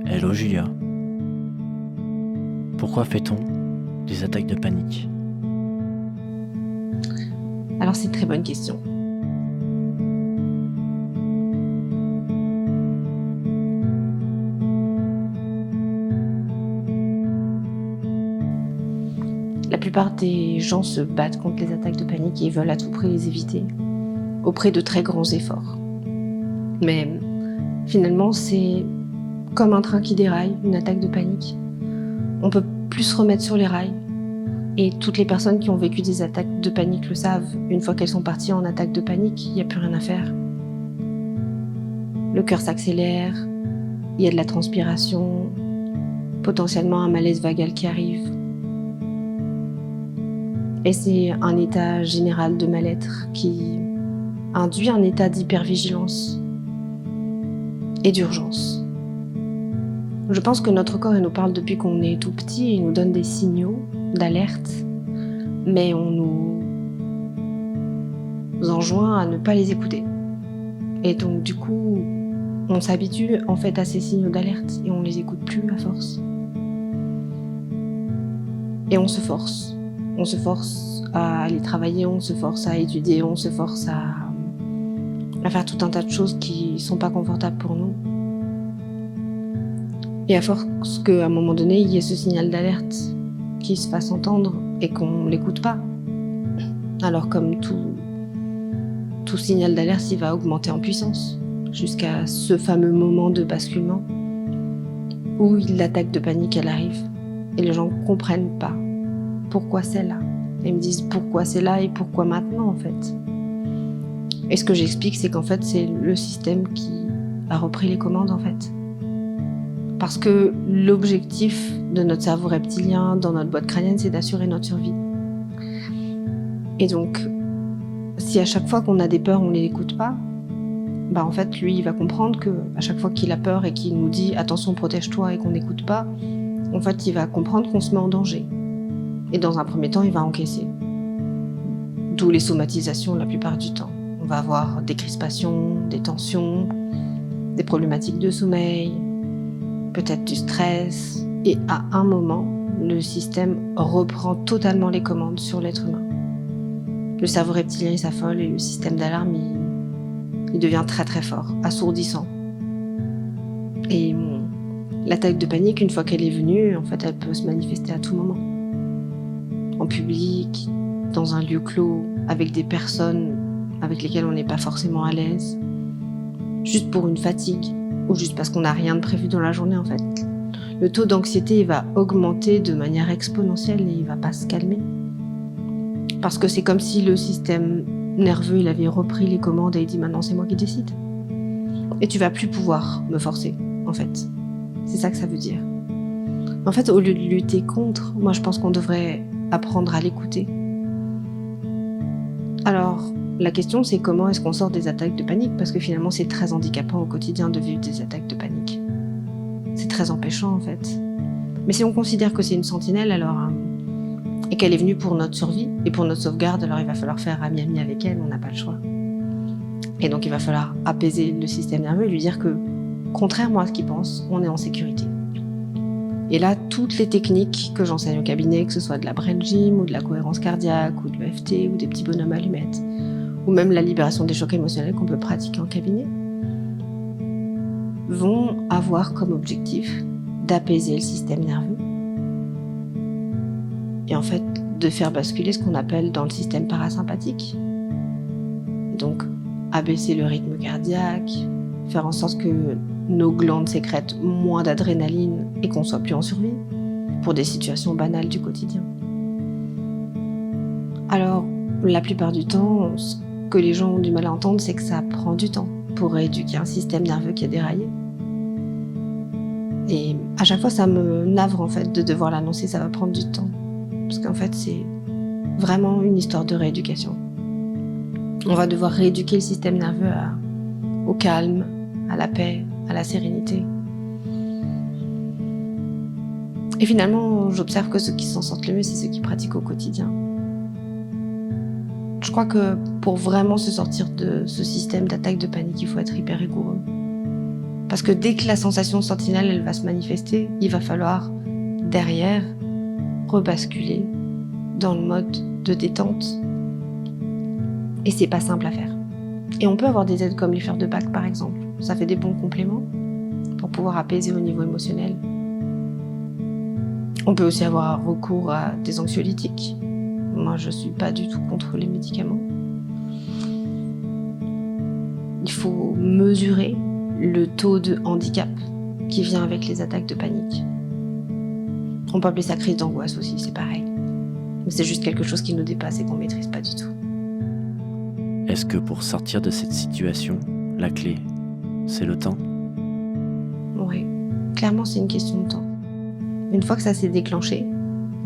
Hello Julia. Pourquoi fait-on des attaques de panique? Alors c'est une très bonne question. La plupart des gens se battent contre les attaques de panique et veulent à tout prix les éviter, auprès de très grands efforts. Mais finalement, c'est comme un train qui déraille, une attaque de panique. On peut plus se remettre sur les rails. Et toutes les personnes qui ont vécu des attaques de panique le savent. Une fois qu'elles sont parties en attaque de panique, il n'y a plus rien à faire. Le cœur s'accélère, il y a de la transpiration, potentiellement un malaise vagal qui arrive. Et c'est un état général de mal-être qui induit un état d'hypervigilance et d'urgence. Je pense que notre corps nous parle depuis qu'on est tout petit et nous donne des signaux d'alerte, mais on nous enjoint à ne pas les écouter. Et donc du coup, on s'habitue en fait à ces signaux d'alerte et on les écoute plus à force. Et on se force. On se force à aller travailler, on se force à étudier, on se force à faire tout un tas de choses qui sont pas confortables pour nous. Et à force qu'à un moment donné, il y ait ce signal d'alerte qui se fasse entendre et qu'on l'écoute pas. Alors comme tout signal d'alerte, il va augmenter en puissance jusqu'à ce fameux moment de basculement où l'attaque de panique elle arrive et les gens comprennent pas pourquoi c'est là. Ils me disent pourquoi c'est là et pourquoi maintenant en fait. Et ce que j'explique, c'est qu'en fait c'est le système qui a repris les commandes en fait. Parce que l'objectif de notre cerveau reptilien dans notre boîte crânienne, c'est d'assurer notre survie. Et donc, si à chaque fois qu'on a des peurs, on les écoute pas, bah en fait, lui, il va comprendre que à chaque fois qu'il a peur et qu'il nous dit attention, protège-toi et qu'on n'écoute pas, en fait, il va comprendre qu'on se met en danger. Et dans un premier temps, il va encaisser. D'où les somatisations la plupart du temps. On va avoir des crispations, des tensions, des problématiques de sommeil, peut-être du stress. Et à un moment, le système reprend totalement les commandes sur l'être humain. Le cerveau reptilien il s'affole et le système d'alarme il devient très très fort, assourdissant. Et l'attaque de panique, une fois qu'elle est venue, en fait, elle peut se manifester à tout moment. En public, dans un lieu clos, avec des personnes avec lesquelles on n'est pas forcément à l'aise, juste pour une fatigue, ou juste parce qu'on n'a rien de prévu dans la journée en fait. Le taux d'anxiété il va augmenter de manière exponentielle et il va pas se calmer. Parce que c'est comme si le système nerveux il avait repris les commandes et il dit maintenant c'est moi qui décide. Et tu vas plus pouvoir me forcer en fait. C'est ça que ça veut dire. En fait, au lieu de lutter contre, moi je pense qu'on devrait apprendre à l'écouter. Alors, la question c'est comment est-ce qu'on sort des attaques de panique, parce que finalement c'est très handicapant au quotidien de vivre des attaques de panique. C'est très empêchant en fait. Mais si on considère que c'est une sentinelle alors et qu'elle est venue pour notre survie et pour notre sauvegarde, alors il va falloir faire ami-ami avec elle, on n'a pas le choix. Et donc il va falloir apaiser le système nerveux et lui dire que, contrairement à ce qu'il pense, on est en sécurité. Et là, toutes les techniques que j'enseigne au cabinet, que ce soit de la brain gym ou de la cohérence cardiaque ou de l'EFT ou des petits bonhommes allumettes, ou même la libération des chocs émotionnels qu'on peut pratiquer en cabinet, vont avoir comme objectif d'apaiser le système nerveux et en fait de faire basculer ce qu'on appelle dans le système parasympathique. Donc abaisser le rythme cardiaque, faire en sorte que nos glandes sécrètent moins d'adrénaline et qu'on soit plus en survie pour des situations banales du quotidien. Alors, la plupart du temps, ce que les gens ont du mal à entendre, c'est que ça prend du temps pour rééduquer un système nerveux qui a déraillé. Et à chaque fois, ça me navre en fait de devoir l'annoncer, ça va prendre du temps. Parce qu'en fait, c'est vraiment une histoire de rééducation. On va devoir rééduquer le système nerveux au calme, à la paix, à la sérénité. Et finalement, j'observe que ceux qui s'en sortent le mieux, c'est ceux qui pratiquent au quotidien. crois que pour vraiment se sortir de ce système d'attaque de panique, il faut être hyper rigoureux. Parce que dès que la sensation sentinelle, elle va se manifester, il va falloir, derrière, rebasculer dans le mode de détente. Et c'est pas simple à faire. Et on peut avoir des aides comme les fleurs de Bach, par exemple. Ça fait des bons compléments pour pouvoir apaiser au niveau émotionnel. On peut aussi avoir recours à des anxiolytiques. Moi, je suis pas du tout contre les médicaments. Il faut mesurer le taux de handicap qui vient avec les attaques de panique. On peut appeler ça crise d'angoisse aussi, c'est pareil. Mais c'est juste quelque chose qui nous dépasse et qu'on maîtrise pas du tout. Est-ce que pour sortir de cette situation, la clé, c'est le temps ? Oui, clairement c'est une question de temps. Une fois que ça s'est déclenché,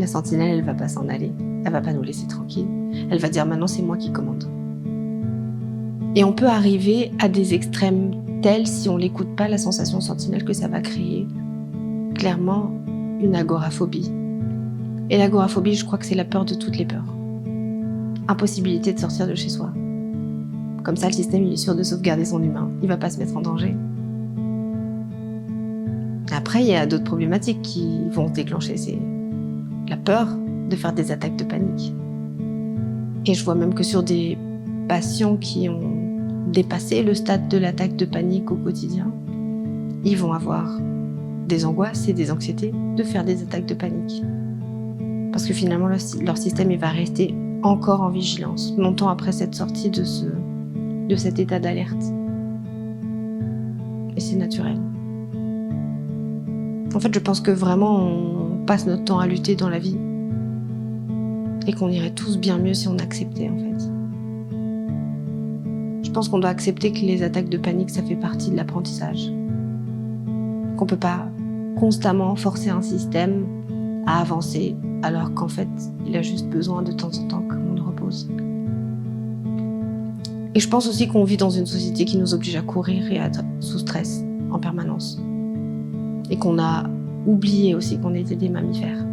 la sentinelle, elle va pas s'en aller. Elle va pas nous laisser tranquilles. Elle va dire maintenant c'est moi qui commande. Et on peut arriver à des extrêmes tels, si on l'écoute pas, la sensation sentinelle, que ça va créer clairement une agoraphobie. Et l'agoraphobie, je crois que c'est la peur de toutes les peurs. Impossibilité de sortir de chez soi. Comme ça, le système il est sûr de sauvegarder son humain. Il va pas se mettre en danger. Après, il y a d'autres problématiques qui vont se déclencher. C'est la peur de faire des attaques de panique. Et je vois même que sur des patients qui ont dépassé le stade de l'attaque de panique au quotidien, ils vont avoir des angoisses et des anxiétés de faire des attaques de panique. Parce que finalement, leur système il va rester encore en vigilance, longtemps après cette sortie de cet état d'alerte. Et c'est naturel. En fait, je pense que vraiment, on passe notre temps à lutter dans la vie. Et qu'on irait tous bien mieux si on acceptait, en fait. Je pense qu'on doit accepter que les attaques de panique, ça fait partie de l'apprentissage. Qu'on peut pas constamment forcer un système à avancer, alors qu'en fait, il a juste besoin de temps en temps qu'on le repose. Et je pense aussi qu'on vit dans une société qui nous oblige à courir et à être sous stress en permanence. Et qu'on a oublié aussi qu'on était des mammifères.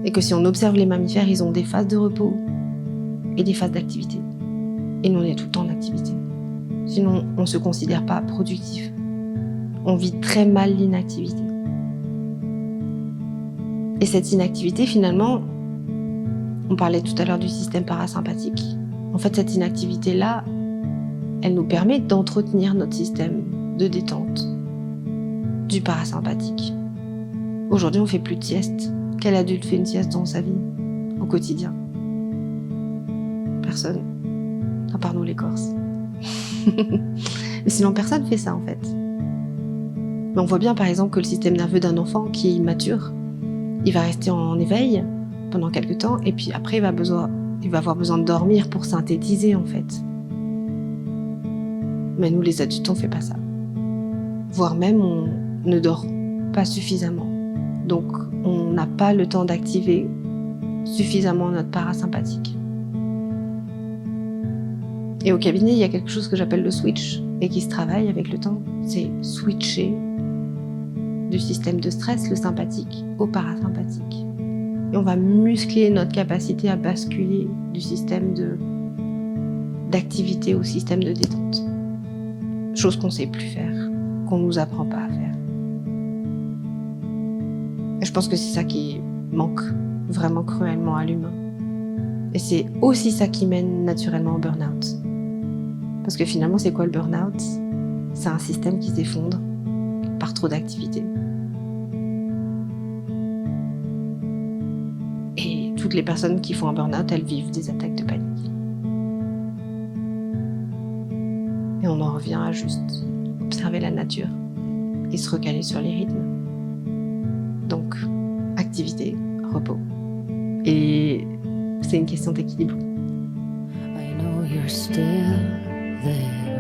Et que si on observe les mammifères, ils ont des phases de repos et des phases d'activité. Et nous, on est tout le temps en activité. Sinon, on ne se considère pas productif. On vit très mal l'inactivité. Et cette inactivité, finalement, on parlait tout à l'heure du système parasympathique. En fait, cette inactivité-là, elle nous permet d'entretenir notre système de détente du parasympathique. Aujourd'hui, on fait plus de sieste. Quel adulte fait une sieste dans sa vie, au quotidien ? Personne. À part nous, les Corses. Mais sinon, personne fait ça, en fait. Mais on voit bien, par exemple, que le système nerveux d'un enfant qui est immature, il va rester en éveil pendant quelques temps, et puis après, il va avoir besoin de dormir pour synthétiser, en fait. Mais nous, les adultes, on fait pas ça. Voire même, on ne dort pas suffisamment. Donc, on n'a pas le temps d'activer suffisamment notre parasympathique. Et au cabinet, il y a quelque chose que j'appelle le switch et qui se travaille avec le temps. C'est switcher du système de stress, le sympathique, au parasympathique. Et on va muscler notre capacité à basculer du système d'activité au système de détente. Chose qu'on ne sait plus faire, qu'on ne nous apprend pas à faire. Et je pense que c'est ça qui manque vraiment cruellement à l'humain. Et c'est aussi ça qui mène naturellement au burn-out. Parce que finalement, c'est quoi le burn-out ? C'est un système qui s'effondre par trop d'activité. Et toutes les personnes qui font un burn-out, elles vivent des attaques de panique. Et on en revient à juste observer la nature et se recaler sur les rythmes. Donc, activité, repos. Et c'est une question d'équilibre. I know you're still there.